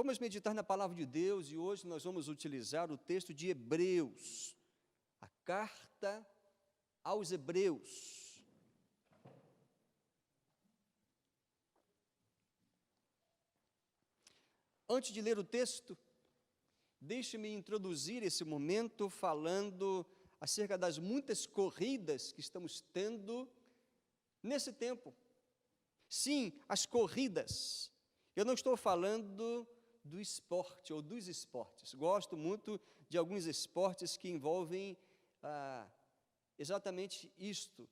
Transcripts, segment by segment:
Vamos meditar na palavra de Deus e hoje nós vamos utilizar o texto de Hebreus, a carta aos Hebreus. Antes de ler o texto, deixe-me introduzir esse momento falando acerca das muitas corridas que estamos tendo nesse tempo. Sim, as corridas. Eu não estou falando do esporte ou dos esportes. Gosto muito de alguns esportes que envolvem exatamente isto,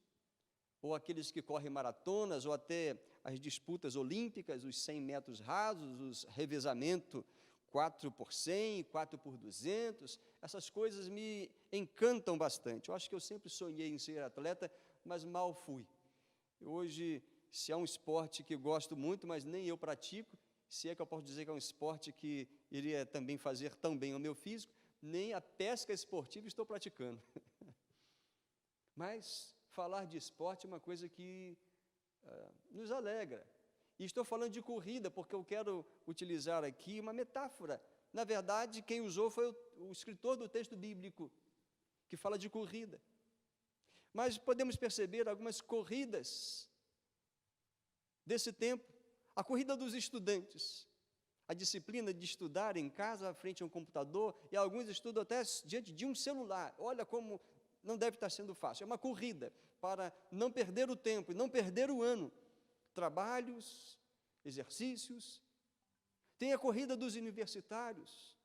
ou aqueles que correm maratonas, ou até as disputas olímpicas, os 100 metros rasos, os revezamento 4x100, 4x200, essas coisas me encantam bastante. Eu acho que eu sempre sonhei em ser atleta, mas mal fui. Hoje, se é um esporte que gosto muito, mas nem eu pratico, se é que eu posso dizer que é um esporte que iria também fazer tão bem ao meu físico, nem a pesca esportiva estou praticando. Mas falar de esporte é uma coisa que nos alegra. E estou falando de corrida, porque eu quero utilizar aqui uma metáfora. Na verdade, quem usou foi o escritor do texto bíblico, que fala de corrida. Mas podemos perceber algumas corridas desse tempo. A corrida dos estudantes, a disciplina de estudar em casa, à frente a um computador, e alguns estudam até diante de um celular. Olha como não deve estar sendo fácil. É uma corrida para não perder o tempo e não perder o ano. Trabalhos, exercícios. Tem a corrida dos universitários.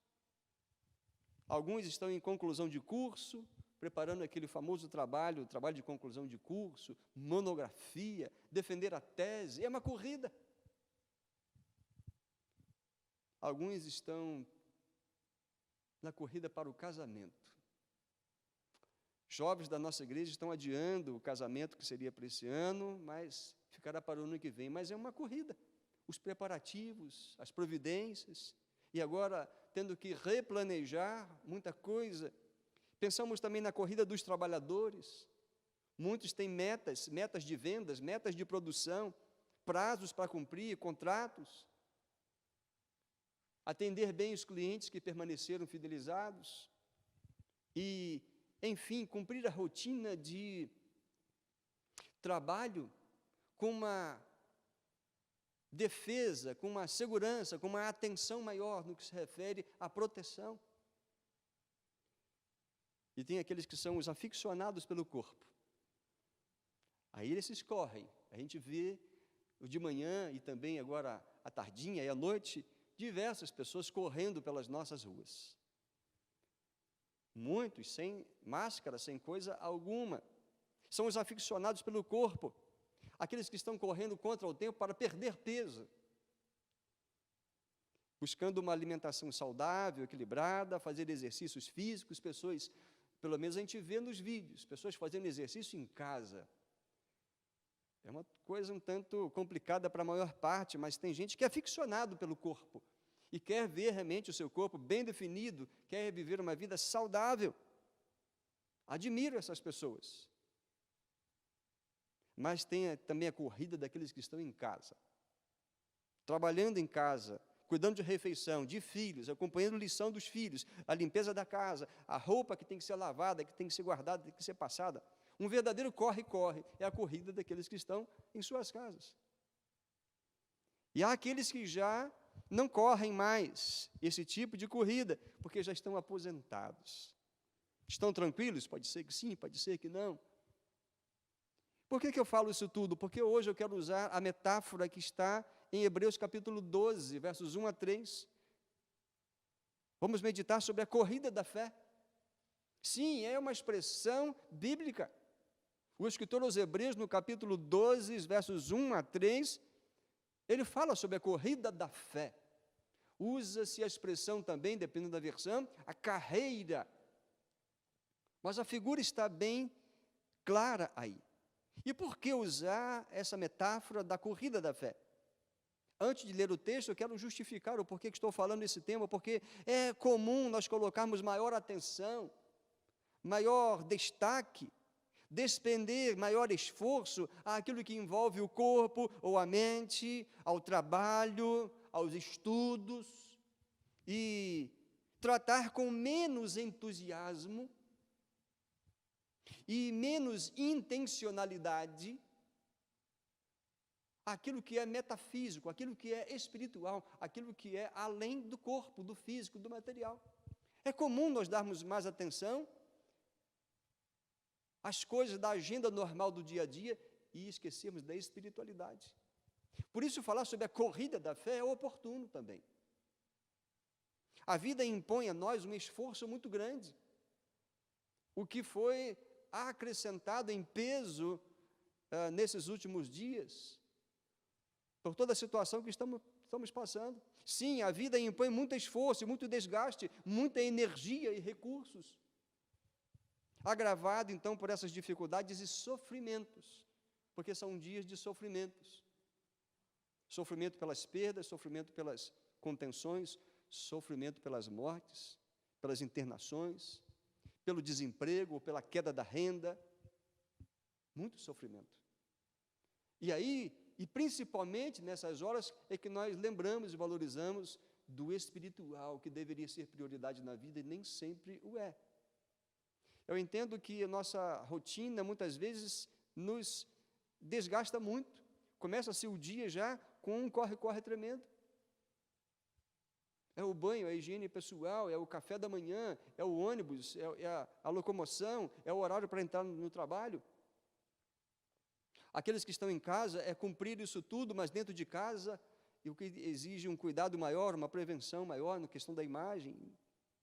Alguns estão em conclusão de curso, preparando aquele famoso trabalho, o trabalho de conclusão de curso, monografia, defender a tese. É uma corrida. Alguns estão na corrida para o casamento. Jovens da nossa igreja estão adiando o casamento que seria para esse ano, mas ficará para o ano que vem. Mas é uma corrida. Os preparativos, as providências, e agora tendo que replanejar muita coisa. Pensamos também na corrida dos trabalhadores. Muitos têm metas de vendas, metas de produção, prazos para cumprir, contratos. Atender bem os clientes que permaneceram fidelizados e, enfim, cumprir a rotina de trabalho com uma defesa, com uma segurança, com uma atenção maior no que se refere à proteção. E tem aqueles que são os aficionados pelo corpo. Aí esses correm. A gente vê o de manhã e também agora à tardinha e à noite, diversas pessoas correndo pelas nossas ruas. Muitos sem máscara, sem coisa alguma. São os aficionados pelo corpo. Aqueles que estão correndo contra o tempo para perder peso. Buscando uma alimentação saudável, equilibrada, fazer exercícios físicos, pessoas, pelo menos a gente vê nos vídeos, pessoas fazendo exercício em casa. É uma coisa um tanto complicada para a maior parte, mas tem gente que é aficionado pelo corpo e quer ver realmente o seu corpo bem definido, quer viver uma vida saudável. Admiro essas pessoas. Mas tem também a corrida daqueles que estão em casa, trabalhando em casa, cuidando de refeição, de filhos, acompanhando a lição dos filhos, a limpeza da casa, a roupa que tem que ser lavada, que tem que ser guardada, tem que ser passada. Um verdadeiro corre-corre é a corrida daqueles que estão em suas casas. E há aqueles que já não correm mais esse tipo de corrida, porque já estão aposentados. Estão tranquilos? Pode ser que sim, pode ser que não. Por que eu falo isso tudo? Porque hoje eu quero usar a metáfora que está em Hebreus capítulo 12, versos 1 a 3. Vamos meditar sobre a corrida da fé. Sim, é uma expressão bíblica. O escritor aos Hebreus, no capítulo 12, versos 1 a 3, ele fala sobre a corrida da fé. Usa-se a expressão também, dependendo da versão, a carreira. Mas a figura está bem clara aí. E por que usar essa metáfora da corrida da fé? Antes de ler o texto, eu quero justificar o porquê que estou falando desse tema, porque é comum nós colocarmos maior atenção, maior destaque, despender maior esforço àquilo que envolve o corpo ou a mente, ao trabalho, aos estudos. e tratar com menos entusiasmo e menos intencionalidade aquilo que é metafísico, aquilo que é espiritual, aquilo que é além do corpo, do físico, do material. É comum nós darmos mais atenção às coisas da agenda normal do dia a dia e esquecermos da espiritualidade. Por isso, falar sobre a corrida da fé é oportuno também. A vida impõe a nós um esforço muito grande, o que foi acrescentado em peso nesses últimos dias, por toda a situação que estamos passando. Sim, a vida impõe muito esforço, muito desgaste, muita energia e recursos, agravado então por essas dificuldades e sofrimentos, porque são dias de sofrimentos. Sofrimento pelas perdas, sofrimento pelas contenções, sofrimento pelas mortes, pelas internações, pelo desemprego, pela queda da renda, muito sofrimento. E aí, e principalmente nessas horas, é que nós lembramos e valorizamos do espiritual, que deveria ser prioridade na vida e nem sempre o é. Eu entendo que a nossa rotina, muitas vezes, nos desgasta muito. Começa-se o dia já com um corre-corre tremendo. É o banho, é a higiene pessoal, é o café da manhã, é o ônibus, é a locomoção, é o horário para entrar no trabalho. Aqueles que estão em casa, é cumprir isso tudo, mas dentro de casa, e o que exige um cuidado maior, uma prevenção maior na questão da imagem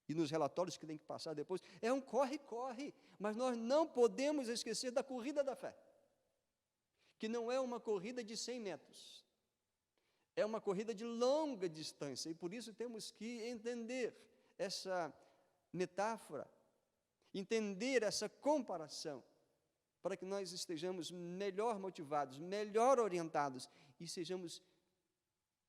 e nos relatórios que tem que passar depois. É um corre-corre, mas nós não podemos esquecer da corrida da fé, que não é uma corrida de 100 metros, é uma corrida de longa distância, e por isso temos que entender essa metáfora, entender essa comparação, para que nós estejamos melhor motivados, melhor orientados e sejamos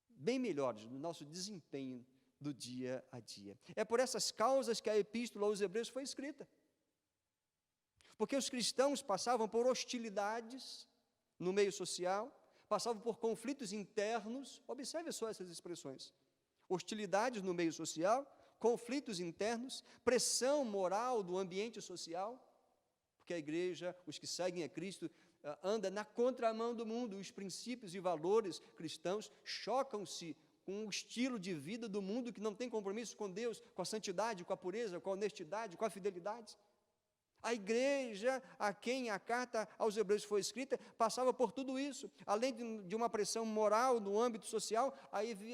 bem melhores no nosso desempenho do dia a dia. É por essas causas que a epístola aos Hebreus foi escrita. Porque os cristãos passavam por hostilidades no meio social, passavam por conflitos internos, observe só essas expressões: hostilidades no meio social, conflitos internos, pressão moral do ambiente social, porque a igreja, os que seguem a Cristo, anda na contramão do mundo, os princípios e valores cristãos chocam-se com o estilo de vida do mundo que não tem compromisso com Deus, com a santidade, com a pureza, com a honestidade, com a fidelidade. A igreja a quem a carta aos Hebreus foi escrita passava por tudo isso. Além de uma pressão moral no âmbito social,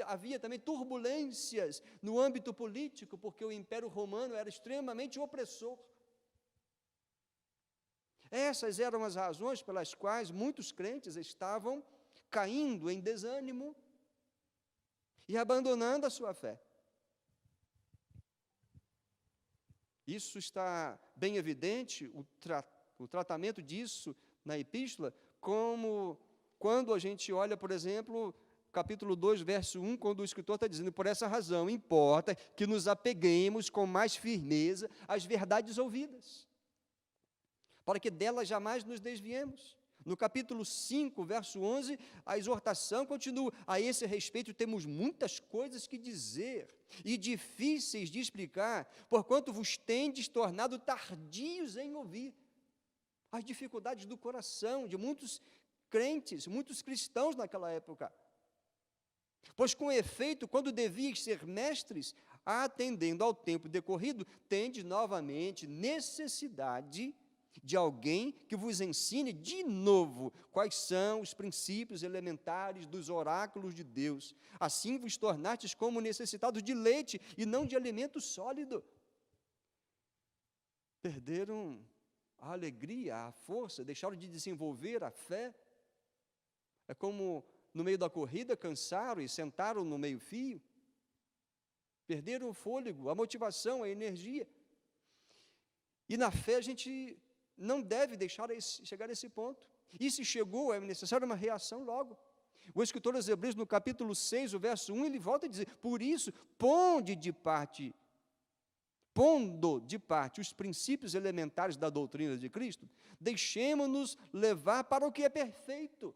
havia também turbulências no âmbito político, porque o Império Romano era extremamente opressor. Essas eram as razões pelas quais muitos crentes estavam caindo em desânimo e abandonando a sua fé. Isso está bem evidente, o tratamento disso na epístola, como quando a gente olha, por exemplo, capítulo 2, verso 1, quando o escritor está dizendo: por essa razão importa que nos apeguemos com mais firmeza às verdades ouvidas, para que delas jamais nos desviemos. No capítulo 5, verso 11, a exortação continua: a esse respeito temos muitas coisas que dizer e difíceis de explicar, porquanto vos tendes tornado tardios em ouvir. As dificuldades do coração de muitos crentes, muitos cristãos naquela época. Pois com efeito, quando devias ser mestres, atendendo ao tempo decorrido, tendes novamente necessidade de alguém que vos ensine de novo quais são os princípios elementares dos oráculos de Deus. Assim vos tornastes como necessitados de leite e não de alimento sólido. Perderam a alegria, a força, deixaram de desenvolver a fé. É como no meio da corrida cansaram e sentaram no meio-fio. Perderam o fôlego, a motivação, a energia. E na fé a gente não deve deixar chegar a esse ponto. E se chegou, é necessária uma reação logo. O escritor aos Hebreus, no capítulo 6, o verso 1, ele volta a dizer: por isso, pondo de parte os princípios elementares da doutrina de Cristo, deixemo-nos levar para o que é perfeito.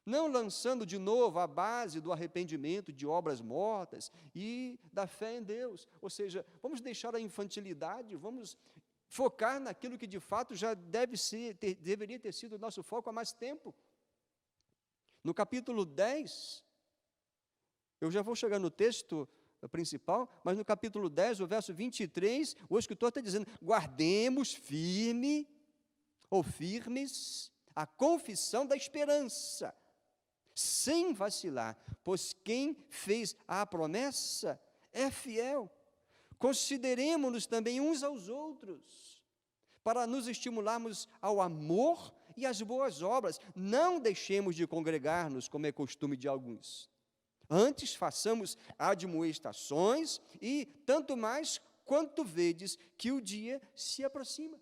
não lançando de novo a base do arrependimento de obras mortas e da fé em Deus. Ou seja, vamos deixar a infantilidade, vamos focar naquilo que de fato já deveria ter sido o nosso foco há mais tempo. No capítulo 10, eu já vou chegar no texto principal, mas no capítulo 10, o verso 23, o escritor está dizendo: guardemos firmes a confissão da esperança, sem vacilar, pois quem fez a promessa é fiel. Consideremos-nos também uns aos outros, para nos estimularmos ao amor e às boas obras. Não deixemos de congregar-nos, como é costume de alguns. Antes façamos admoestações, e tanto mais quanto vedes que o dia se aproxima.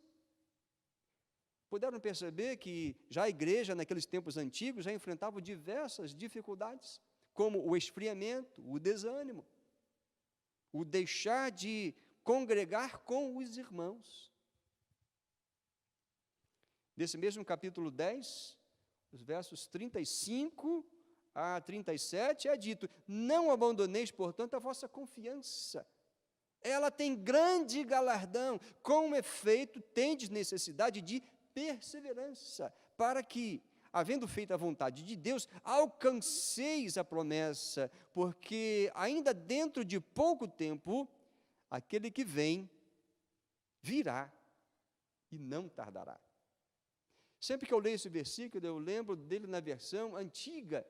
Puderam perceber que já a igreja, naqueles tempos antigos, já enfrentava diversas dificuldades, como o esfriamento, o desânimo, o deixar de congregar com os irmãos. Nesse mesmo capítulo 10, os versos 35 a 37, é dito: não abandoneis, portanto, a vossa confiança. Ela tem grande galardão, com efeito, tendes necessidade de perseverança, para que, havendo feito a vontade de Deus, alcanceis a promessa, porque ainda dentro de pouco tempo, aquele que vem, virá e não tardará. Sempre que eu leio esse versículo, eu lembro dele na versão antiga,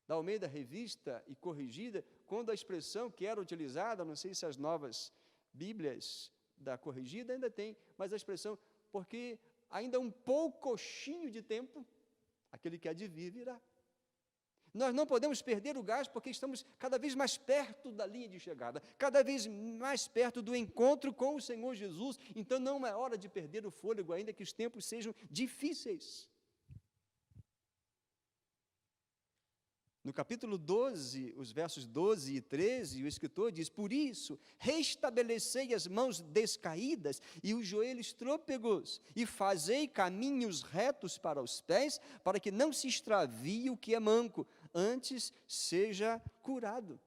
da Almeida Revista e Corrigida, quando a expressão que era utilizada, não sei se as novas Bíblias da Corrigida ainda tem, mas a expressão, porque ainda um poucochinho de tempo, aquele que há de vir virá. Nós não podemos perder o gás, porque estamos cada vez mais perto da linha de chegada, cada vez mais perto do encontro com o Senhor Jesus. Então não é hora de perder o fôlego, ainda que os tempos sejam difíceis. No capítulo 12, os versos 12 e 13, o escritor diz: por isso, restabelecei as mãos descaídas e os joelhos trôpegos, e fazei caminhos retos para os pés, para que não se extravie o que é manco, antes seja curado.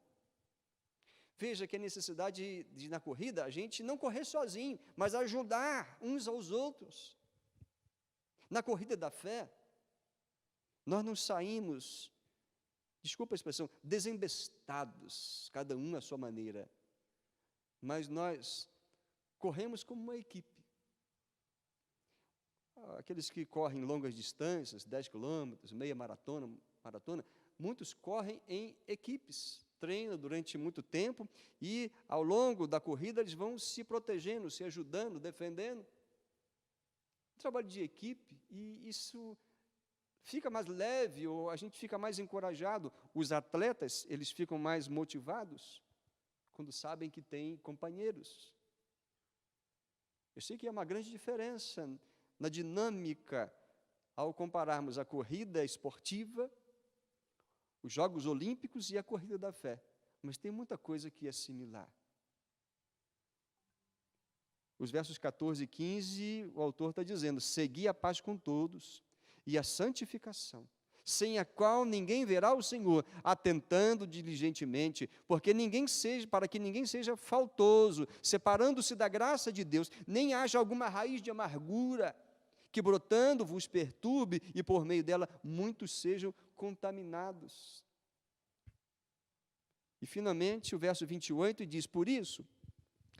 Veja que a necessidade de, na corrida, a gente não correr sozinho, mas ajudar uns aos outros. Na corrida da fé, nós não saímos, desculpa a expressão, desembestados, cada um à sua maneira, mas nós corremos como uma equipe. Aqueles que correm longas distâncias, 10 quilômetros, meia maratona, muitos correm em equipes, treinam durante muito tempo, e ao longo da corrida eles vão se protegendo, se ajudando, defendendo. Trabalho de equipe, e isso fica mais leve, ou a gente fica mais encorajado. Os atletas, eles ficam mais motivados quando sabem que têm companheiros. Eu sei que é uma grande diferença na dinâmica ao compararmos a corrida esportiva, os Jogos Olímpicos e a corrida da fé, mas tem muita coisa que é similar. Os versos 14 e 15, o autor está dizendo: segui a paz com todos e a santificação, sem a qual ninguém verá o Senhor, atentando diligentemente, para que ninguém seja faltoso, separando-se da graça de Deus, nem haja alguma raiz de amargura, que brotando vos perturbe, e por meio dela muitos sejam contaminados. E finalmente o verso 28 diz: por isso,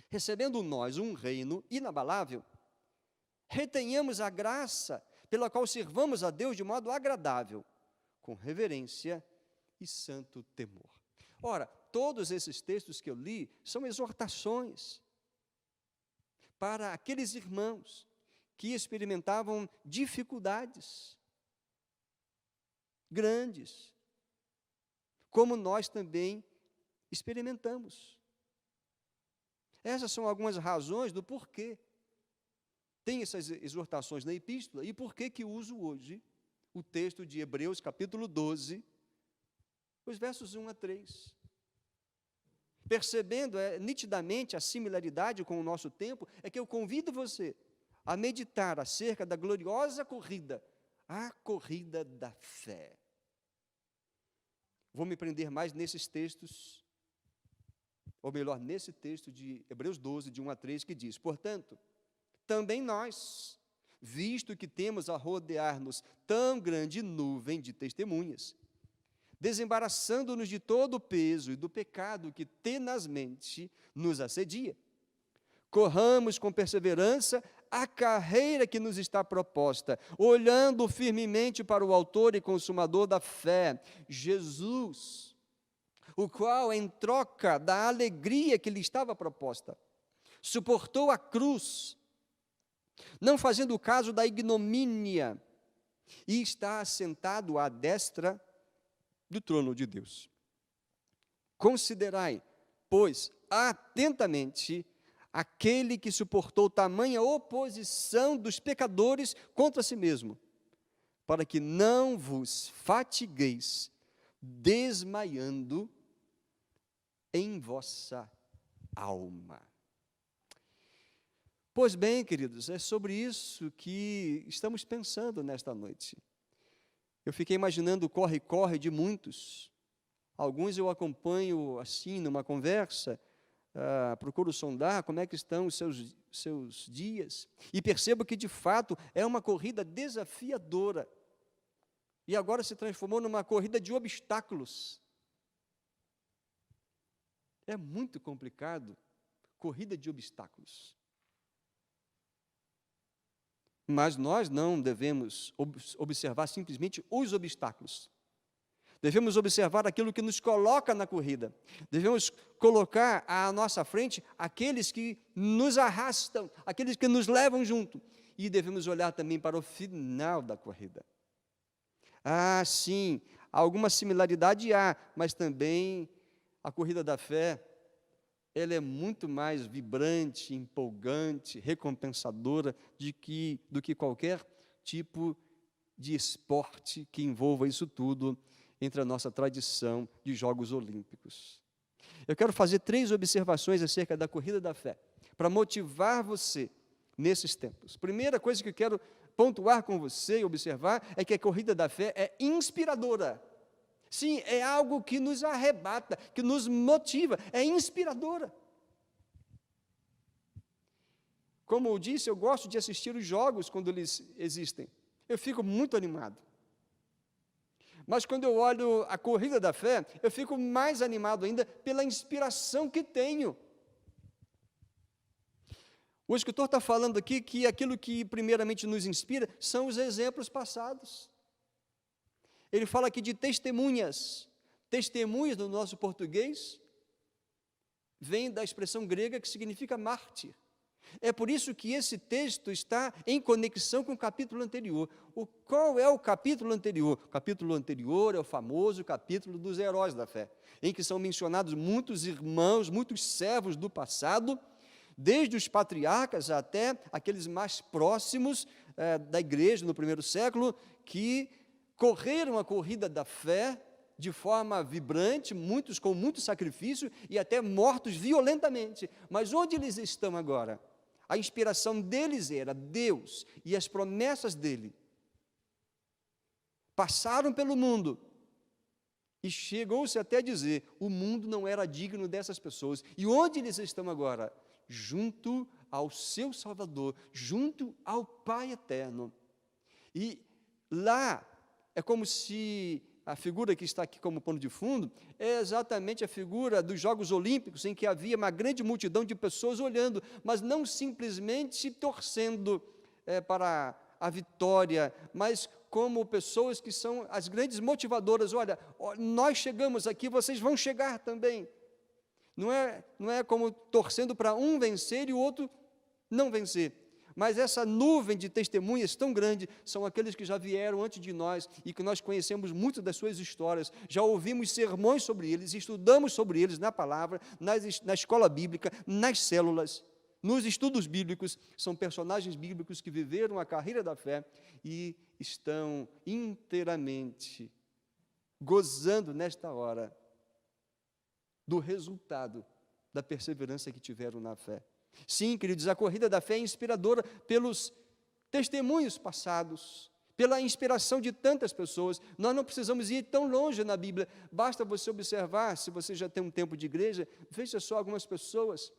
recebendo nós um reino inabalável, retenhamos a graça pela qual servamos a Deus de modo agradável, com reverência e santo temor. Ora, todos esses textos que eu li são exortações para aqueles irmãos que experimentavam dificuldades grandes, como nós também experimentamos. Essas são algumas razões do porquê tem essas exortações na epístola, e por que uso hoje o texto de Hebreus, capítulo 12, os versos 1 a 3. Percebendo nitidamente a similaridade com o nosso tempo, é que eu convido você a meditar acerca da gloriosa corrida A corrida da fé. Vou me prender mais nesses textos, ou melhor, nesse texto de Hebreus 12, de 1 a 3, que diz: portanto, também nós, visto que temos a rodear-nos tão grande nuvem de testemunhas, desembaraçando-nos de todo o peso e do pecado que tenazmente nos assedia, corramos com perseverança a carreira que nos está proposta, olhando firmemente para o autor e consumador da fé, Jesus, o qual, em troca da alegria que lhe estava proposta, suportou a cruz, não fazendo caso da ignomínia, e está assentado à destra do trono de Deus. Considerai, pois, atentamente aquele que suportou tamanha oposição dos pecadores contra si mesmo, para que não vos fatigueis, desmaiando em vossa alma. Pois bem, queridos, é sobre isso que estamos pensando nesta noite. Eu fiquei imaginando o corre-corre de muitos. Alguns eu acompanho assim, numa conversa, procuro sondar como é que estão os seus dias, e percebo que, de fato, é uma corrida desafiadora. E agora se transformou numa corrida de obstáculos. É muito complicado, corrida de obstáculos. Mas nós não devemos observar simplesmente os obstáculos. Devemos observar aquilo que nos coloca na corrida. Devemos colocar à nossa frente aqueles que nos arrastam, aqueles que nos levam junto. E devemos olhar também para o final da corrida. Ah, sim, alguma similaridade há, mas também a corrida da fé, ela é muito mais vibrante, empolgante, recompensadora do que qualquer tipo de esporte que envolva isso tudo entre a nossa tradição de Jogos Olímpicos. Eu quero fazer 3 observações acerca da corrida da fé, para motivar você nesses tempos. Primeira coisa que eu quero pontuar com você e observar é que a corrida da fé é inspiradora. Sim, é algo que nos arrebata, que nos motiva, é inspiradora. Como eu disse, eu gosto de assistir os jogos quando eles existem. Eu fico muito animado. Mas quando eu olho a corrida da fé, eu fico mais animado ainda pela inspiração que tenho. O escritor está falando aqui que aquilo que primeiramente nos inspira são os exemplos passados. Ele fala aqui de testemunhas. Testemunhas, no nosso português, vem da expressão grega que significa mártir. É por isso que esse texto está em conexão com o capítulo anterior. Qual é o capítulo anterior? O capítulo anterior é o famoso capítulo dos heróis da fé, em que são mencionados muitos irmãos, muitos servos do passado, desde os patriarcas até aqueles mais próximos da igreja no primeiro século, que correram a corrida da fé de forma vibrante, muitos com muito sacrifício e até mortos violentamente. Mas onde eles estão agora? A inspiração deles era Deus e as promessas dele. Passaram pelo mundo e chegou-se até a dizer, o mundo não era digno dessas pessoas. E onde eles estão agora? Junto ao seu Salvador, junto ao Pai eterno. E lá é como se a figura que está aqui como pano de fundo é exatamente a figura dos Jogos Olímpicos, em que havia uma grande multidão de pessoas olhando, mas não simplesmente torcendo para a vitória, mas como pessoas que são as grandes motivadoras. Olha, nós chegamos aqui, vocês vão chegar também. Não é como torcendo para um vencer e o outro não vencer. Mas essa nuvem de testemunhas tão grande são aqueles que já vieram antes de nós e que nós conhecemos muito das suas histórias, já ouvimos sermões sobre eles, estudamos sobre eles na palavra, na escola bíblica, nas células, nos estudos bíblicos. São personagens bíblicos que viveram a carreira da fé e estão inteiramente gozando nesta hora do resultado da perseverança que tiveram na fé. Sim, queridos, a corrida da fé é inspiradora pelos testemunhos passados, pela inspiração de tantas pessoas. Nós não precisamos ir tão longe na Bíblia, basta você observar, se você já tem um tempo de igreja, veja só algumas pessoas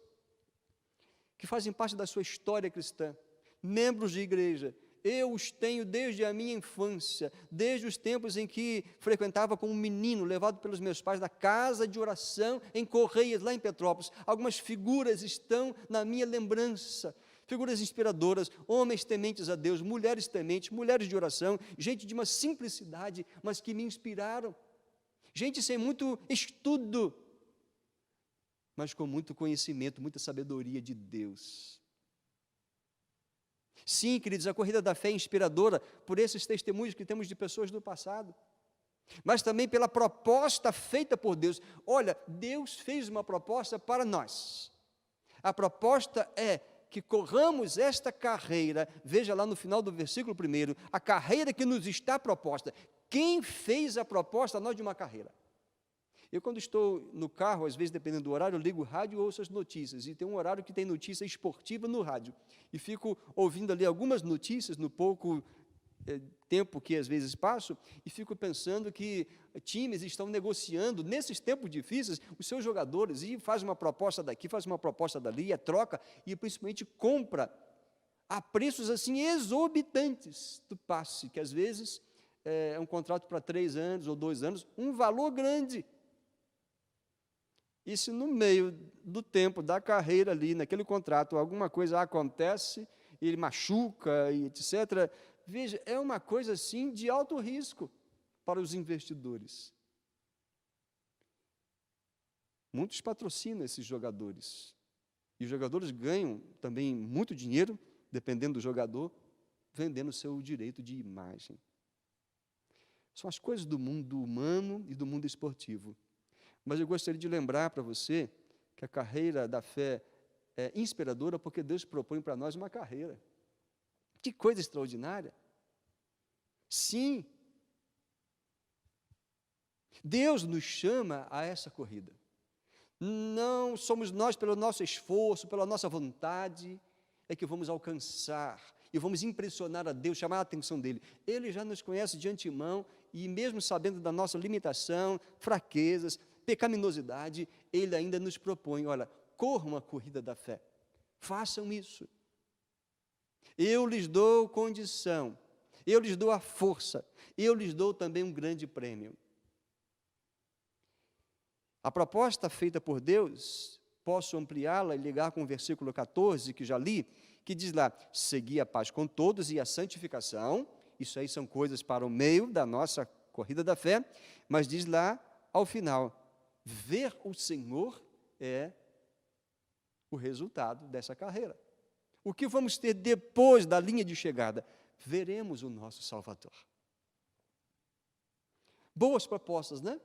que fazem parte da sua história cristã, membros de igreja. Eu os tenho desde a minha infância, desde os tempos em que frequentava como menino, levado pelos meus pais da casa de oração em Correias, lá em Petrópolis. Algumas figuras estão na minha lembrança, figuras inspiradoras, homens tementes a Deus, mulheres tementes, mulheres de oração, gente de uma simplicidade, mas que me inspiraram. Gente sem muito estudo, mas com muito conhecimento, muita sabedoria de Deus. Sim, queridos, a corrida da fé é inspiradora por esses testemunhos que temos de pessoas do passado, mas também pela proposta feita por Deus. Olha, Deus fez uma proposta para nós. A proposta é que corramos esta carreira, veja lá no final do versículo 1, a carreira que nos está proposta. Quem fez a proposta a nós de uma carreira? Eu, quando estou no carro, às vezes, dependendo do horário, eu ligo o rádio e ouço as notícias, e tem um horário que tem notícia esportiva no rádio, e fico ouvindo ali algumas notícias, no pouco tempo que às vezes passo, e fico pensando que times estão negociando, nesses tempos difíceis, os seus jogadores, e faz uma proposta daqui, faz uma proposta dali, é troca, e principalmente compra, a preços assim exorbitantes do passe, que às vezes é um contrato para 3 anos ou 2 anos, um valor grande. E se no meio do tempo da carreira ali, naquele contrato, alguma coisa acontece, ele machuca, e etc., veja, é uma coisa assim de alto risco para os investidores. Muitos patrocinam esses jogadores, e os jogadores ganham também muito dinheiro, dependendo do jogador, vendendo seu direito de imagem. São as coisas do mundo humano e do mundo esportivo. Mas eu gostaria de lembrar para você que a carreira da fé é inspiradora porque Deus propõe para nós uma carreira. Que coisa extraordinária! Sim, Deus nos chama a essa corrida. Não somos nós, pelo nosso esforço, pela nossa vontade, é que vamos alcançar e vamos impressionar a Deus, chamar a atenção dEle. Ele já nos conhece de antemão e mesmo sabendo da nossa limitação, fraquezas, pecaminosidade, Ele ainda nos propõe, olha, corram a corrida da fé, façam isso. Eu lhes dou condição, eu lhes dou a força, eu lhes dou também um grande prêmio. A proposta feita por Deus, posso ampliá-la e ligar com o versículo 14, que já li, que diz lá, segui a paz com todos e a santificação, isso aí são coisas para o meio da nossa corrida da fé, mas diz lá, ao final, ver o Senhor é o resultado dessa carreira. O que vamos ter depois da linha de chegada? Veremos o nosso Salvador. Boas propostas, né?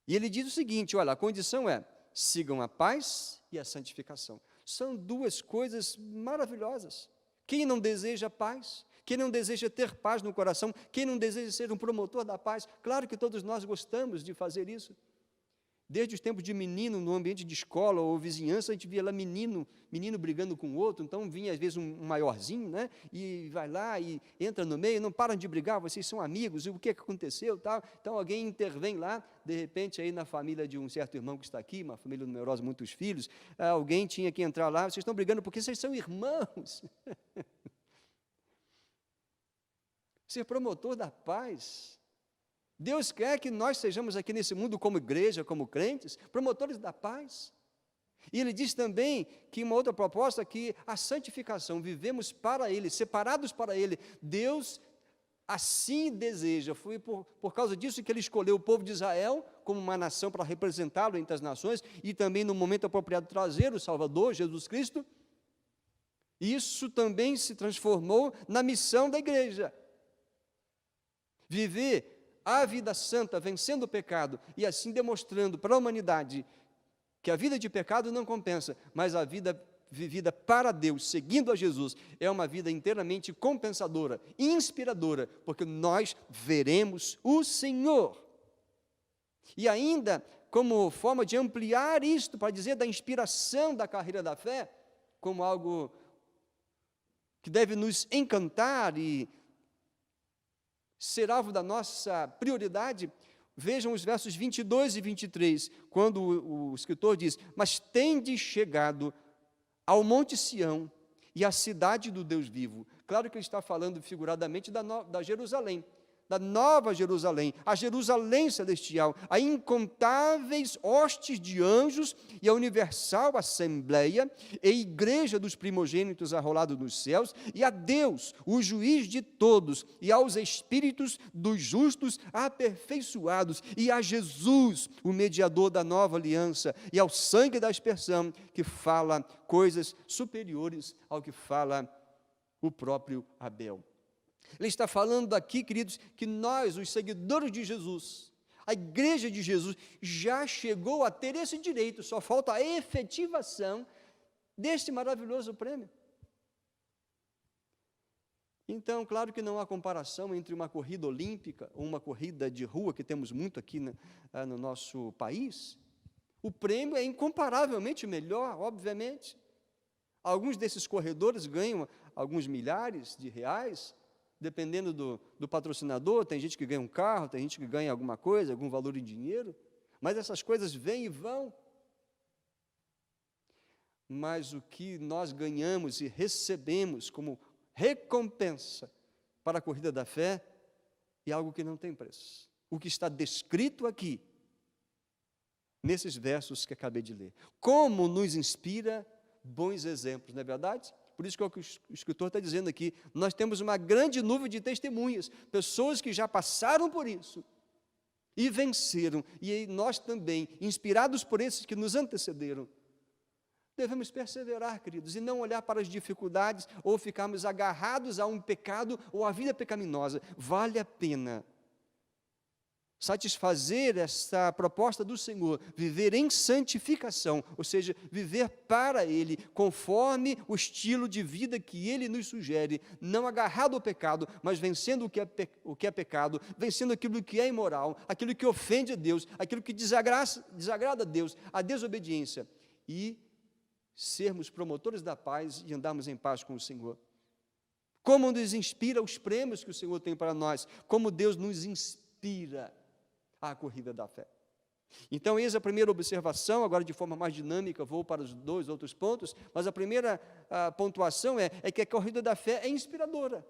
E ele diz o seguinte, olha, a condição é, sigam a paz e a santificação. São duas coisas maravilhosas. Quem não deseja paz? Quem não deseja ter paz no coração? Quem não deseja ser um promotor da paz? Claro que todos nós gostamos de fazer isso. Desde os tempos de menino, no ambiente de escola ou vizinhança, a gente via lá menino brigando com o outro, então vinha às vezes um maiorzinho, né, e vai lá e entra no meio, não param de brigar, vocês são amigos, e o que aconteceu, tal? Então alguém intervém lá, de repente aí na família de um certo irmão que está aqui, uma família numerosa, muitos filhos, alguém tinha que entrar lá, vocês estão brigando porque vocês são irmãos. Ser promotor da paz. Deus quer que nós sejamos aqui nesse mundo como igreja, como crentes, promotores da paz. E Ele diz também que uma outra proposta é que a santificação, vivemos para Ele, separados para Ele. Deus assim deseja, foi por causa disso que Ele escolheu o povo de Israel como uma nação para representá-lo entre as nações e também no momento apropriado trazer o Salvador, Jesus Cristo. Isso também se transformou na missão da igreja. Viver a vida santa, vencendo o pecado, e assim demonstrando para a humanidade que a vida de pecado não compensa, mas a vida vivida para Deus, seguindo a Jesus, é uma vida inteiramente compensadora, inspiradora, porque nós veremos o Senhor. E ainda, como forma de ampliar isto, para dizer da inspiração da carreira da fé, como algo que deve nos encantar e ser alvo da nossa prioridade, vejam os versos 22 e 23, quando o escritor diz: mas tendes chegado ao Monte Sião e à cidade do Deus vivo. Claro que ele está falando figuradamente da Jerusalém, da nova Jerusalém, a Jerusalém celestial, a incontáveis hostes de anjos e a universal assembleia e igreja dos primogênitos arrolados nos céus, e a Deus, o juiz de todos, e aos espíritos dos justos aperfeiçoados, e a Jesus, o mediador da nova aliança, e ao sangue da aspersão, que fala coisas superiores ao que fala o próprio Abel. Ele está falando aqui, queridos, que nós, os seguidores de Jesus, a igreja de Jesus, já chegou a ter esse direito, só falta a efetivação deste maravilhoso prêmio. Então, claro que não há comparação entre uma corrida olímpica ou uma corrida de rua, que temos muito aqui no nosso país. O prêmio é incomparavelmente melhor, obviamente. Alguns desses corredores ganham alguns milhares de reais, dependendo do patrocinador. Tem gente que ganha um carro, tem gente que ganha alguma coisa, algum valor em dinheiro, mas essas coisas vêm e vão. Mas o que nós ganhamos e recebemos como recompensa para a corrida da fé é algo que não tem preço. O que está descrito aqui, nesses versos que acabei de ler. Como nos inspira bons exemplos, não é verdade? Por isso que o escritor está dizendo aqui, nós temos uma grande nuvem de testemunhas, pessoas que já passaram por isso e venceram, e nós também, inspirados por esses que nos antecederam, devemos perseverar, queridos, e não olhar para as dificuldades ou ficarmos agarrados a um pecado ou à vida pecaminosa. Vale a pena satisfazer essa proposta do Senhor, viver em santificação, ou seja, viver para Ele, conforme o estilo de vida que Ele nos sugere, não agarrado ao pecado, mas vencendo o que é pecado, vencendo aquilo que é imoral, aquilo que ofende a Deus, aquilo que desagrada a Deus, a desobediência, e sermos promotores da paz e andarmos em paz com o Senhor. Como nos inspira os prêmios que o Senhor tem para nós, como Deus nos inspira a corrida da fé. Então, eis a primeira observação. Agora, de forma mais dinâmica, vou para os dois outros pontos, mas a primeira pontuação é que a corrida da fé é inspiradora.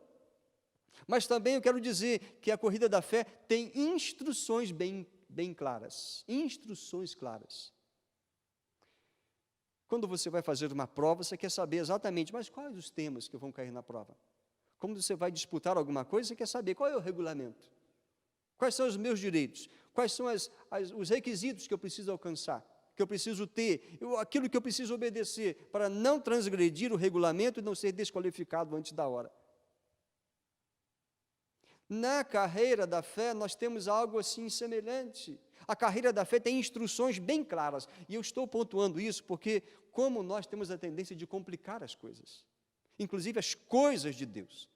Mas também eu quero dizer que a corrida da fé tem instruções bem claras. Instruções claras. Quando você vai fazer uma prova, você quer saber exatamente, mas quais os temas que vão cair na prova? Quando você vai disputar alguma coisa, você quer saber qual é o regulamento. Quais são os meus direitos? Quais são os requisitos que eu preciso alcançar, que eu preciso ter, aquilo que eu preciso obedecer para não transgredir o regulamento e não ser desqualificado antes da hora. Na carreira da fé, nós temos algo assim semelhante. A carreira da fé tem instruções bem claras, e eu estou pontuando isso porque, como nós temos a tendência de complicar as coisas, inclusive as coisas de Deus.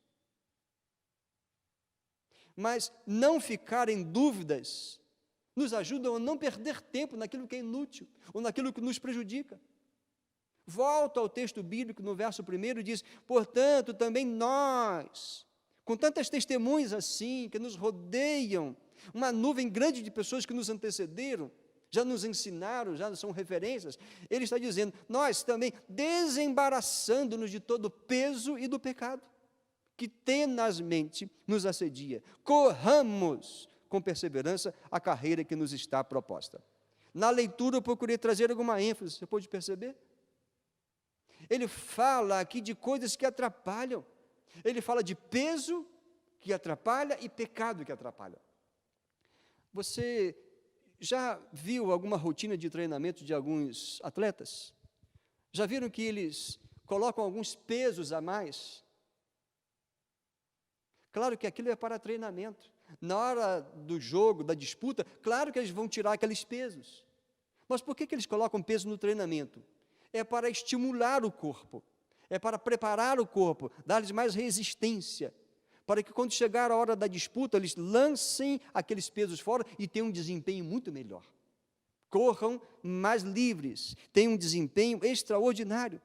Mas não ficar em dúvidas nos ajuda a não perder tempo naquilo que é inútil, ou naquilo que nos prejudica. Volto ao texto bíblico, no verso 1, diz: portanto, também nós, com tantas testemunhas assim, que nos rodeiam, uma nuvem grande de pessoas que nos antecederam, já nos ensinaram, já são referências, ele está dizendo, nós também, desembaraçando-nos de todo o peso e do pecado, que tenazmente nos assedia, corramos com perseverança a carreira que nos está proposta. Na leitura eu procurei trazer alguma ênfase, você pode perceber? Ele fala aqui de coisas que atrapalham, ele fala de peso que atrapalha e pecado que atrapalha. Você já viu alguma rotina de treinamento de alguns atletas? Já viram que eles colocam alguns pesos a mais? Claro que aquilo é para treinamento. Na hora do jogo, da disputa, claro que eles vão tirar aqueles pesos. Mas por que eles colocam peso no treinamento? É para estimular o corpo, é para preparar o corpo, dar-lhes mais resistência, para que quando chegar a hora da disputa, eles lancem aqueles pesos fora e tenham um desempenho muito melhor. Corram mais livres, tenham um desempenho extraordinário.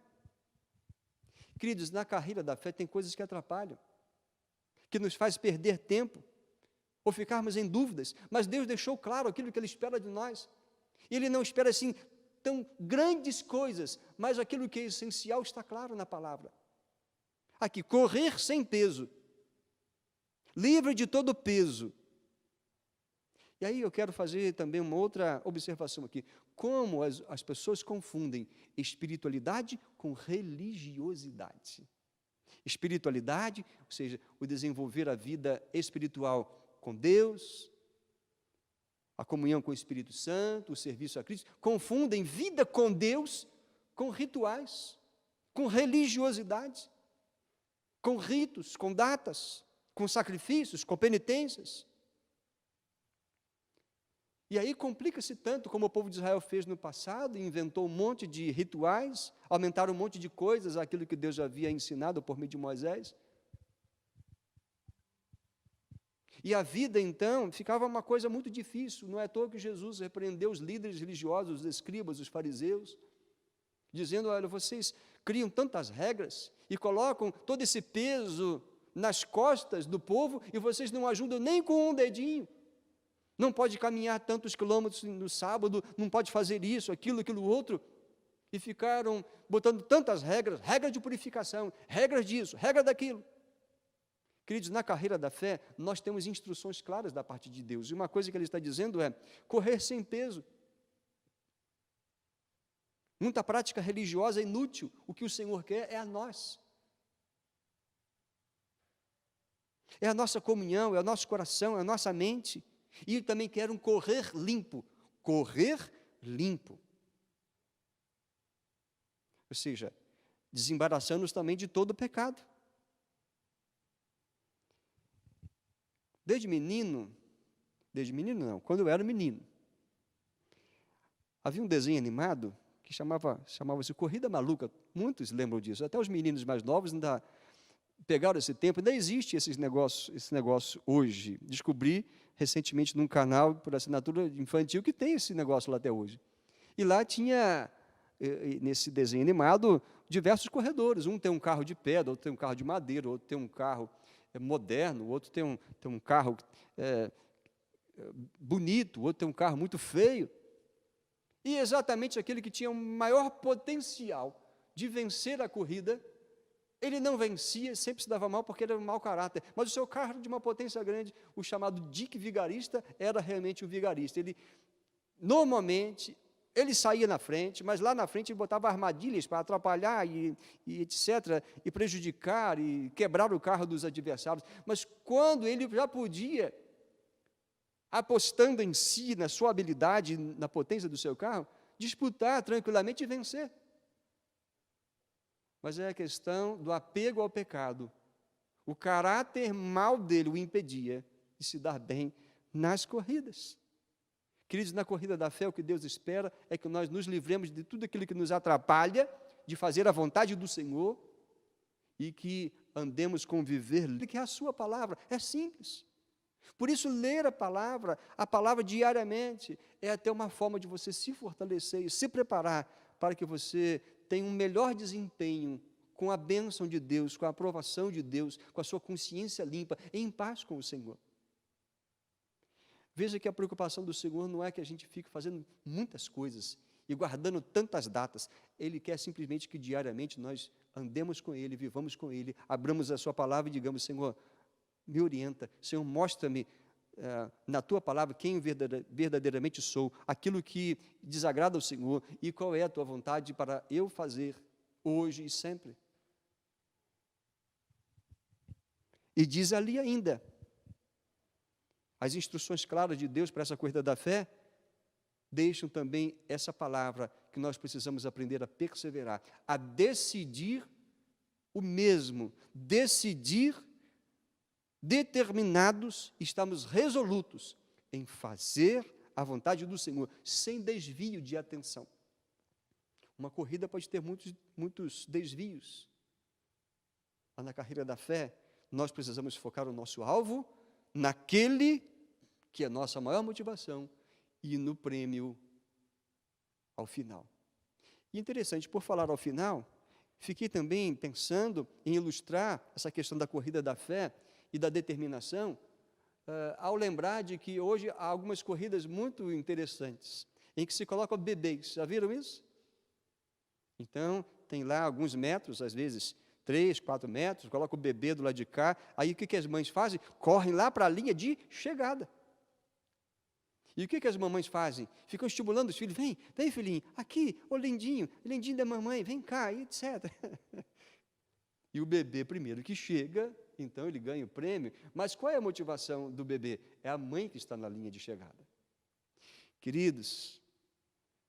queridos, na carreira da fé tem coisas que atrapalham, que nos faz perder tempo, ou ficarmos em dúvidas, mas Deus deixou claro aquilo que Ele espera de nós. Ele não espera assim tão grandes coisas, mas aquilo que é essencial está claro na palavra. Aqui, correr sem peso, livre de todo peso. E aí eu quero fazer também uma outra observação aqui. Como as pessoas confundem espiritualidade com religiosidade. Espiritualidade, ou seja, o desenvolver a vida espiritual com Deus, a comunhão com o Espírito Santo, o serviço a Cristo, confundem vida com Deus com rituais, com religiosidade, com ritos, com datas, com sacrifícios, com penitências. E aí complica-se tanto como o povo de Israel fez no passado, inventou um monte de rituais, aumentaram um monte de coisas, aquilo que Deus já havia ensinado por meio de Moisés. E a vida, então, ficava uma coisa muito difícil. Não é à toa que Jesus repreendeu os líderes religiosos, os escribas, os fariseus, dizendo, olha, vocês criam tantas regras e colocam todo esse peso nas costas do povo e vocês não ajudam nem com um dedinho. Não pode caminhar tantos quilômetros no sábado, não pode fazer isso, aquilo outro. E ficaram botando tantas regras, regras de purificação, regras disso, regra daquilo. Queridos, na carreira da fé, nós temos instruções claras da parte de Deus. E uma coisa que Ele está dizendo é correr sem peso. Muita prática religiosa é inútil. O que o Senhor quer é a nós. É a nossa comunhão, é o nosso coração, é a nossa mente. E também quer um correr limpo. Correr limpo. Ou seja, desembaraçando-nos também de todo o pecado. Desde menino não, quando eu era menino, havia um desenho animado que chamava-se Corrida Maluca. Muitos lembram disso, até os meninos mais novos ainda pegaram esse tempo. Ainda existe esse negócio hoje. Descobri recentemente num canal por assinatura infantil que tem esse negócio lá até hoje. E lá tinha, nesse desenho animado, diversos corredores. Um tem um carro de pedra, outro tem um carro de madeira, outro tem um carro moderno, o outro tem um carro bonito, o outro tem um carro muito feio. E exatamente aquele que tinha o maior potencial de vencer a corrida, ele não vencia, sempre se dava mal porque era um mau caráter. Mas o seu carro era de uma potência grande, o chamado Dick Vigarista era realmente o vigarista. Normalmente, ele saía na frente, mas lá na frente ele botava armadilhas para atrapalhar e etc., e prejudicar e quebrar o carro dos adversários. Mas quando ele já podia, apostando em si, na sua habilidade, na potência do seu carro, disputar tranquilamente e vencer. Mas é a questão do apego ao pecado. O caráter mau dele o impedia de se dar bem nas corridas. Queridos, na corrida da fé, o que Deus espera é que nós nos livremos de tudo aquilo que nos atrapalha de fazer a vontade do Senhor e que andemos com viver, que é a sua palavra. É simples. Por isso, ler a palavra diariamente, é até uma forma de você se fortalecer e se preparar para que você tenha um melhor desempenho com a bênção de Deus, com a aprovação de Deus, com a sua consciência limpa, em paz com o Senhor. Veja que a preocupação do Senhor não é que a gente fique fazendo muitas coisas e guardando tantas datas. Ele quer simplesmente que diariamente nós andemos com Ele, vivamos com Ele, abramos a sua palavra e digamos, Senhor, me orienta, Senhor, mostra-me na Tua palavra quem verdadeiramente sou, aquilo que desagrada ao Senhor e qual é a Tua vontade para eu fazer hoje e sempre. E diz ali ainda, as instruções claras de Deus para essa corrida da fé deixam também essa palavra que nós precisamos aprender a perseverar, a decidir o mesmo, decidir determinados, estamos resolutos em fazer a vontade do Senhor, sem desvio de atenção. Uma corrida pode ter muitos desvios. Mas na carreira da fé, nós precisamos focar o nosso alvo naquele que é a nossa maior motivação e no prêmio ao final. E interessante, por falar ao final, fiquei também pensando em ilustrar essa questão da corrida da fé e da determinação, ao lembrar de que hoje há algumas corridas muito interessantes, em que se colocam bebês. Já viram isso? Então, tem lá alguns metros, às vezes 3, 4 metros, coloca o bebê do lado de cá, aí o que as mães fazem? Correm lá para a linha de chegada. E o que as mamães fazem? Ficam estimulando os filhos, vem, vem filhinho, aqui, ô lindinho, lindinho da mamãe, vem cá, e etc. E o bebê primeiro que chega, então ele ganha o prêmio, mas qual é a motivação do bebê? É a mãe que está na linha de chegada. Queridos,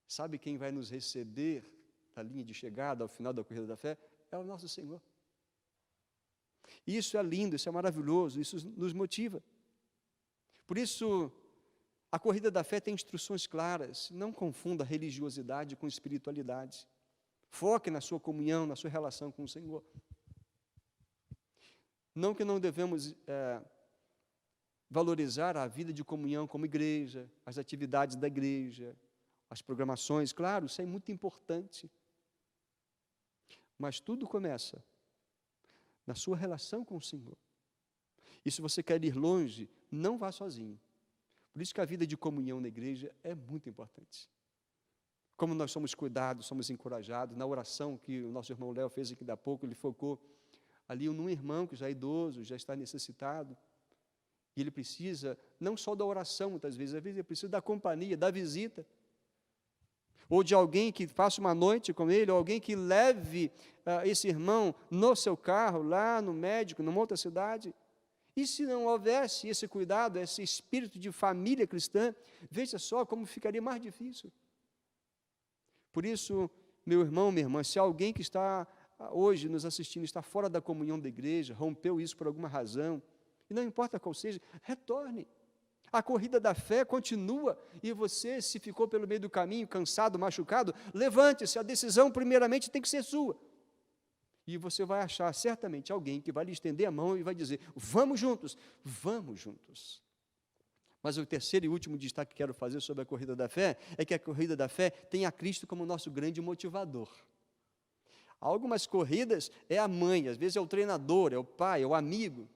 sabe quem vai nos receber na linha de chegada, ao final da corrida da fé? É o nosso Senhor. Isso é lindo, isso é maravilhoso, isso nos motiva. Por isso, a corrida da fé tem instruções claras. Não confunda religiosidade com espiritualidade. Foque na sua comunhão, na sua relação com o Senhor. Não que não devemos valorizar a vida de comunhão como igreja, as atividades da igreja, as programações, claro, isso é muito importante. Mas tudo começa na sua relação com o Senhor. E se você quer ir longe, não vá sozinho. Por isso que a vida de comunhão na igreja é muito importante. Como nós somos cuidados, somos encorajados, na oração que o nosso irmão Léo fez aqui da pouco, ele focou ali num irmão que já é idoso, já está necessitado, e ele precisa não só da oração, muitas vezes, às vezes ele precisa da companhia, da visita, ou de alguém que faça uma noite com ele, ou alguém que leve esse irmão no seu carro, lá no médico, numa outra cidade. E se não houvesse esse cuidado, esse espírito de família cristã, veja só como ficaria mais difícil. Por isso, meu irmão, minha irmã, se alguém que está hoje nos assistindo, está fora da comunhão da igreja, rompeu isso por alguma razão, e não importa qual seja, retorne. A corrida da fé continua, e você, se ficou pelo meio do caminho, cansado, machucado, levante-se, a decisão primeiramente tem que ser sua. E você vai achar certamente alguém que vai lhe estender a mão e vai dizer, vamos juntos, vamos juntos. Mas o terceiro e último destaque que quero fazer sobre a corrida da fé, é que a corrida da fé tem a Cristo como nosso grande motivador. Algumas corridas é a mãe, às vezes é o treinador, é o pai, é o amigo.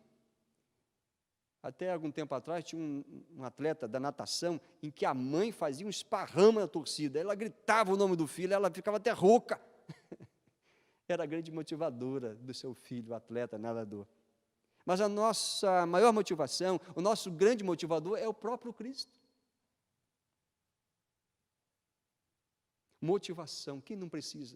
Até algum tempo atrás tinha um atleta da natação em que a mãe fazia um esparrama na torcida, ela gritava o nome do filho, ela ficava até rouca. Era a grande motivadora do seu filho, o atleta, nadador. Mas a nossa maior motivação, o nosso grande motivador é o próprio Cristo. Motivação, quem não precisa?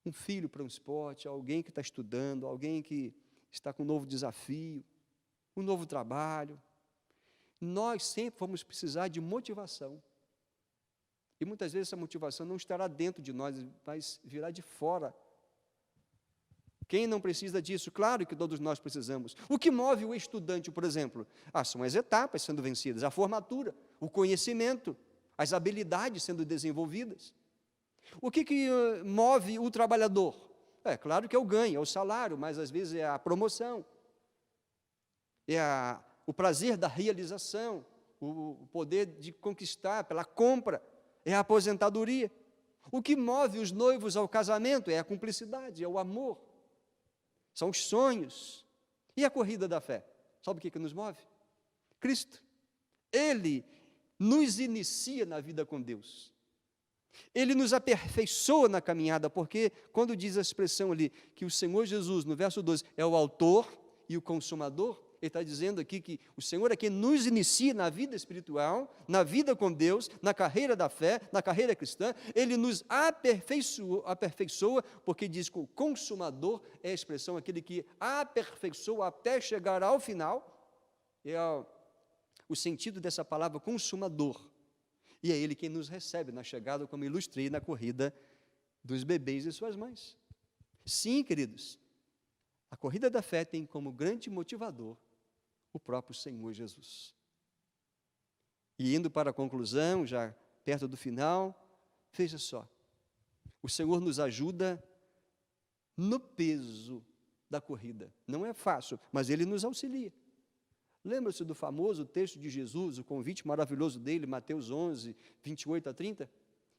Um filho para um esporte, alguém que está estudando, alguém que está com um novo desafio, um novo trabalho. Nós sempre vamos precisar de motivação. E muitas vezes essa motivação não estará dentro de nós, mas virá de fora. Quem não precisa disso? Claro que todos nós precisamos. O que move o estudante, por exemplo? São as etapas sendo vencidas, a formatura, o conhecimento, as habilidades sendo desenvolvidas. O que move o trabalhador? É claro que é o ganho, é o salário, mas às vezes é a promoção, é o prazer da realização, o poder de conquistar pela compra, é a aposentadoria. O que move os noivos ao casamento é a cumplicidade, é o amor, são os sonhos. E a corrida da fé? Sabe o que nos move? Cristo. Ele nos inicia na vida com Deus. Ele nos aperfeiçoa na caminhada, porque quando diz a expressão ali, que o Senhor Jesus, no verso 12, é o autor e o consumador, ele está dizendo aqui que o Senhor é quem nos inicia na vida espiritual, na vida com Deus, na carreira da fé, na carreira cristã. Ele nos aperfeiçoa, porque diz que o consumador é a expressão, aquele que aperfeiçoa até chegar ao final, é o sentido dessa palavra consumador. E é Ele quem nos recebe na chegada, como ilustrei na corrida dos bebês e suas mães. Sim, queridos, a corrida da fé tem como grande motivador o próprio Senhor Jesus. E indo para a conclusão, já perto do final, veja só, o Senhor nos ajuda no peso da corrida. Não é fácil, mas Ele nos auxilia. Lembra-se do famoso texto de Jesus, o convite maravilhoso dele, Mateus 11, 28 a 30?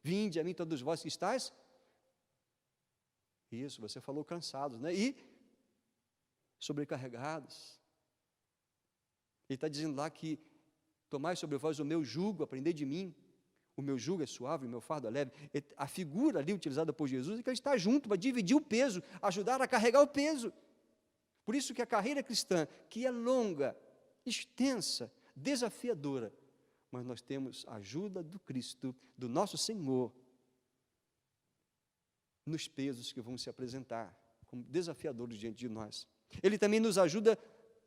Vinde a mim todos vós que estáis Isso, você falou cansados, né? E sobrecarregados. Ele está dizendo lá que tomai sobre vós o meu jugo, aprendei de mim. O meu jugo é suave, o meu fardo é leve. A figura ali utilizada por Jesus é que ele está junto para dividir o peso, ajudar a carregar o peso. Por isso que a carreira cristã, que é longa, extensa, desafiadora, mas nós temos a ajuda do Cristo, do nosso Senhor, nos pesos que vão se apresentar como desafiadores diante de nós. Ele também nos ajuda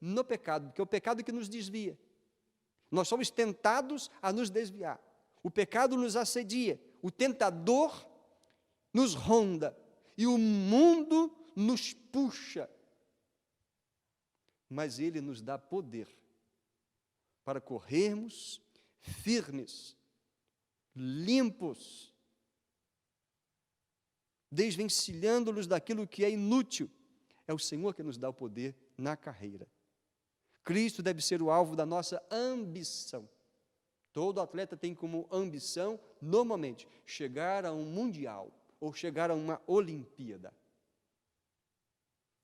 no pecado, porque é o pecado que nos desvia. Nós somos tentados a nos desviar. O pecado nos assedia, o tentador nos ronda e o mundo nos puxa. Mas ele nos dá poder para corrermos firmes, limpos, desvencilhando-nos daquilo que é inútil. É o Senhor que nos dá o poder na carreira. Cristo deve ser o alvo da nossa ambição. Todo atleta tem como ambição, normalmente, chegar a um mundial ou chegar a uma Olimpíada.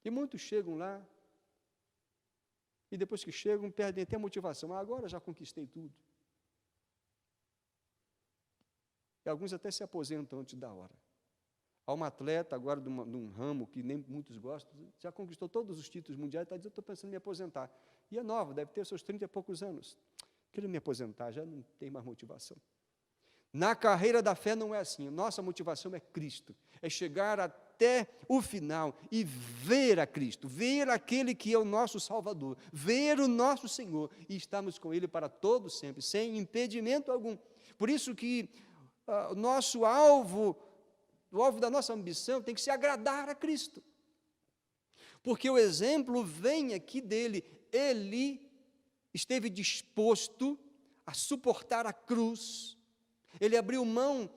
E muitos chegam lá e depois que chegam perdem até a motivação. Agora já conquistei tudo. E alguns até se aposentam antes da hora. Há uma atleta agora de um ramo que nem muitos gostam, já conquistou todos os títulos mundiais, está dizendo, estou pensando em me aposentar. E é nova, deve ter seus 30 e poucos anos. Quero me aposentar, já não tem mais motivação. Na carreira da fé não é assim. Nossa motivação é Cristo. É chegar até o final e ver a Cristo, ver aquele que é o nosso Salvador, ver o nosso Senhor e estarmos com Ele para todo sempre, sem impedimento algum. Por isso que o nosso alvo, o alvo da nossa ambição tem que ser agradar a Cristo. Porque o exemplo vem aqui dele. Ele esteve disposto a suportar a cruz. Ele abriu mão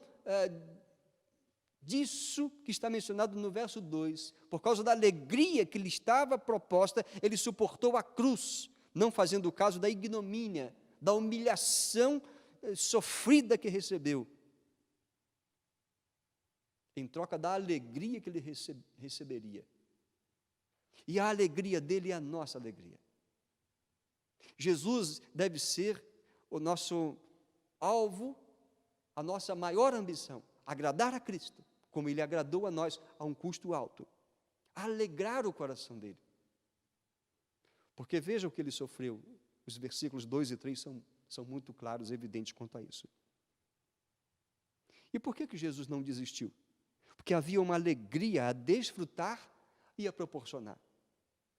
disso que está mencionado no verso 2. Por causa da alegria que lhe estava proposta, ele suportou a cruz, não fazendo caso da ignomínia, da humilhação sofrida que recebeu, em troca da alegria que ele receberia. E a alegria dele é a nossa alegria. Jesus deve ser o nosso alvo, a nossa maior ambição, agradar a Cristo, como Ele agradou a nós a um custo alto, alegrar o coração dele. Porque veja o que ele sofreu, os versículos 2 e 3 são muito claros, evidentes quanto a isso. E por que Jesus não desistiu? Porque havia uma alegria a desfrutar e a proporcionar.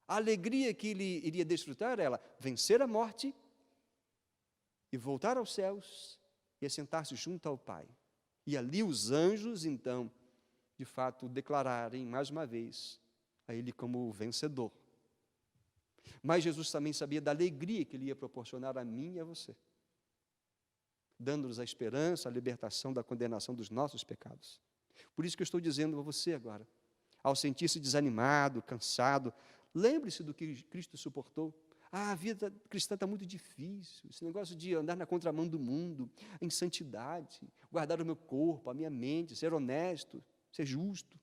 A alegria que ele iria desfrutar era vencer a morte e voltar aos céus e assentar-se junto ao Pai. E ali os anjos, então, de fato, declararem mais uma vez a ele como vencedor. Mas Jesus também sabia da alegria que ele ia proporcionar a mim e a você, dando-nos a esperança, a libertação da condenação dos nossos pecados. Por isso que eu estou dizendo a você agora, ao sentir-se desanimado, cansado, lembre-se do que Cristo suportou. A vida cristã está muito difícil, esse negócio de andar na contramão do mundo, em santidade, guardar o meu corpo, a minha mente, ser honesto, ser justo.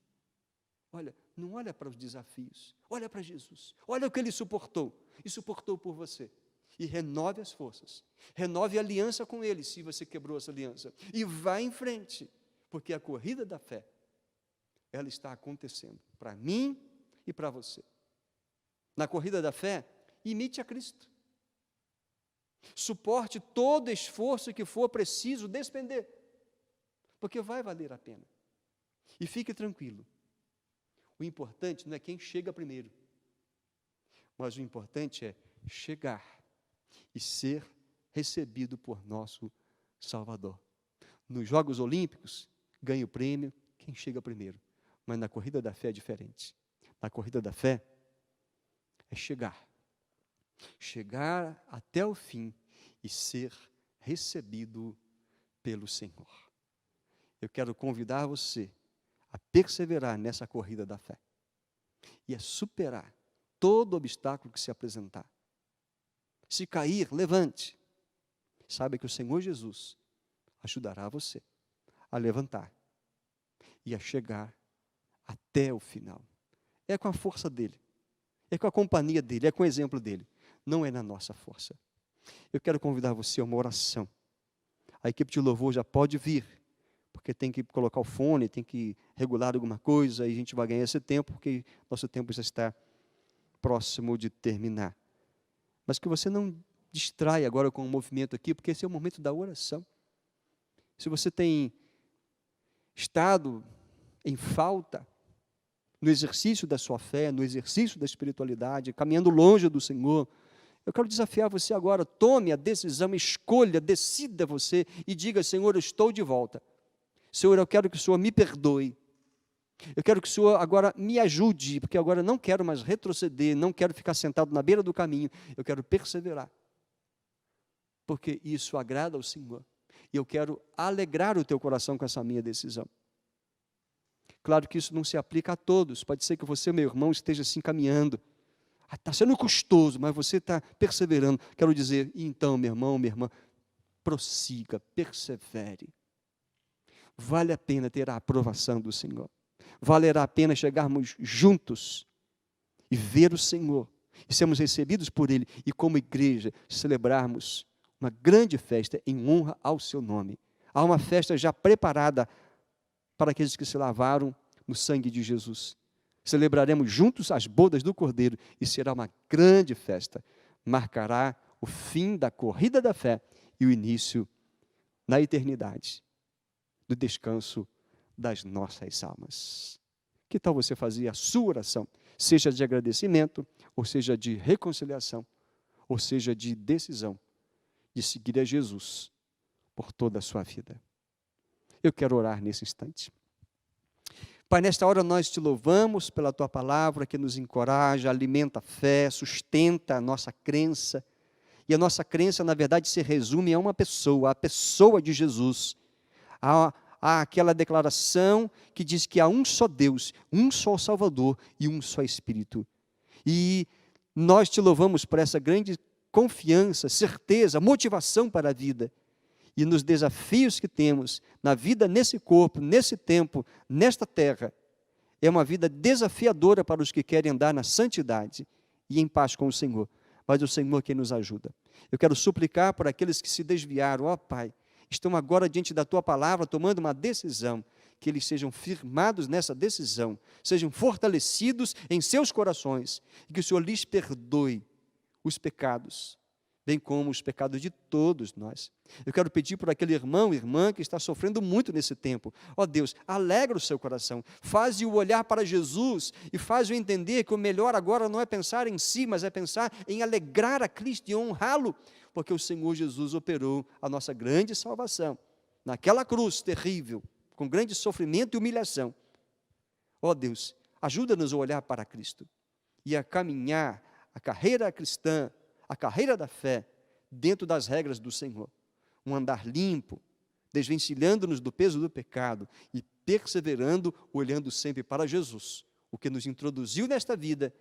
Olha, não olha para os desafios, olha para Jesus, olha o que Ele suportou, e suportou por você. E renove as forças, renove a aliança com Ele, se você quebrou essa aliança, e vá em frente, porque a corrida da fé, ela está acontecendo para mim e para você. Na corrida da fé, imite a Cristo. Suporte todo esforço que for preciso despender, porque vai valer a pena. E fique tranquilo, o importante não é quem chega primeiro, mas o importante é chegar e ser recebido por nosso Salvador. Nos Jogos Olímpicos, ganha o prêmio quem chega primeiro, mas na corrida da fé é diferente. Na corrida da fé, é chegar até o fim e ser recebido pelo Senhor. Eu quero convidar você a perseverar nessa corrida da fé e a superar todo obstáculo que se apresentar. Se cair, levante. Saiba que o Senhor Jesus ajudará você a levantar e a chegar até o final. É com a força dele, é com a companhia dele, é com o exemplo dele. Não é na nossa força. Eu quero convidar você a uma oração. A equipe de louvor já pode vir, porque tem que colocar o fone, tem que regular alguma coisa, e a gente vai ganhar esse tempo, porque nosso tempo já está próximo de terminar. Mas que você não distraia agora com o movimento aqui, porque esse é o momento da oração. Se você tem estado em falta no exercício da sua fé, no exercício da espiritualidade, caminhando longe do Senhor, eu quero desafiar você agora, tome a decisão, escolha, decida você e diga: Senhor, eu estou de volta. Senhor, eu quero que o Senhor me perdoe. Eu quero que o Senhor agora me ajude, porque agora eu não quero mais retroceder, não quero ficar sentado na beira do caminho, eu quero perseverar. Porque isso agrada ao Senhor. E eu quero alegrar o teu coração com essa minha decisão. Claro que isso não se aplica a todos. Pode ser que você, meu irmão, esteja se encaminhando. Está sendo custoso, mas você está perseverando. Quero dizer, então, meu irmão, minha irmã, prossiga, persevere. Vale a pena ter a aprovação do Senhor. Valerá a pena chegarmos juntos e ver o Senhor, e sermos recebidos por Ele, e como igreja celebrarmos uma grande festa em honra ao seu nome. Há uma festa já preparada para aqueles que se lavaram no sangue de Jesus. Celebraremos juntos as bodas do Cordeiro, e será uma grande festa. Marcará o fim da corrida da fé e o início na eternidade do descanso das nossas almas. Que tal você fazer a sua oração, seja de agradecimento, ou seja de reconciliação, ou seja de decisão de seguir a Jesus por toda a sua vida? Eu quero orar nesse instante. Pai, nesta hora nós te louvamos pela tua palavra que nos encoraja, alimenta a fé, sustenta a nossa crença. E a nossa crença, na verdade, se resume a uma pessoa, a pessoa de Jesus. Há aquela declaração que diz que há um só Deus, um só Salvador e um só Espírito. E nós te louvamos por essa grande confiança, certeza, motivação para a vida. E nos desafios que temos na vida nesse corpo, nesse tempo, nesta terra, é uma vida desafiadora para os que querem andar na santidade e em paz com o Senhor. Mas o Senhor quem nos ajuda. Eu quero suplicar por aqueles que se desviaram, ó Pai, estão agora diante da Tua palavra, tomando uma decisão, que eles sejam firmados nessa decisão, sejam fortalecidos em seus corações, e que o Senhor lhes perdoe os pecados, bem como os pecados de todos nós. Eu quero pedir por aquele irmão e irmã que está sofrendo muito nesse tempo. Ó Deus, alegra o seu coração, faz-o olhar para Jesus e faz-o entender que o melhor agora não é pensar em si, mas é pensar em alegrar a Cristo e honrá-lo, porque o Senhor Jesus operou a nossa grande salvação naquela cruz terrível, com grande sofrimento e humilhação. Ó Deus, ajuda-nos a olhar para Cristo e a caminhar a carreira cristã, a carreira da fé, dentro das regras do Senhor. Um andar limpo, desvencilhando-nos do peso do pecado e perseverando, olhando sempre para Jesus, o que nos introduziu nesta vida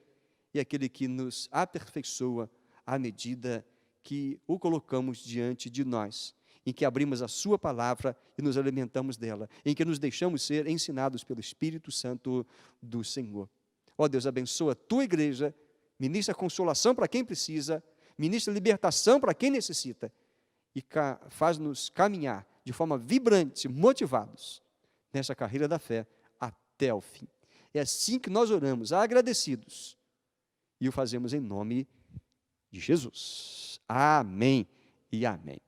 e aquele que nos aperfeiçoa à medida que o colocamos diante de nós, em que abrimos a sua palavra e nos alimentamos dela, em que nos deixamos ser ensinados pelo Espírito Santo do Senhor. Ó Deus, abençoa a tua igreja, ministra consolação para quem precisa, ministra libertação para quem necessita e faz-nos caminhar de forma vibrante, motivados nessa carreira da fé até o fim. É assim que nós oramos, agradecidos, e o fazemos em nome de Jesus. Amém e amém.